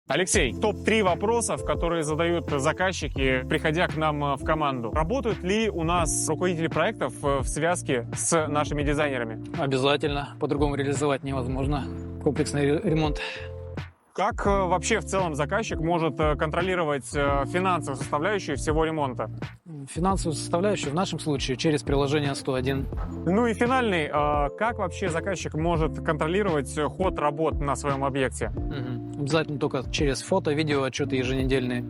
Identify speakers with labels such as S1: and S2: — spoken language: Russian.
S1: Алексей, топ-3 вопросов, которые задают заказчики, приходя к нам в команду. Работают ли у нас руководители проектов в связке с нашими дизайнерами?
S2: Обязательно. По-другому реализовать невозможно. Комплексный ремонт.
S1: Как вообще в целом заказчик может контролировать финансовую составляющую всего ремонта?
S2: Финансовую составляющую в нашем случае через приложение 101.
S1: Ну и финальный, как вообще заказчик может контролировать ход работ на своем объекте?
S2: Обязательно только через фото, видео, отчеты еженедельные.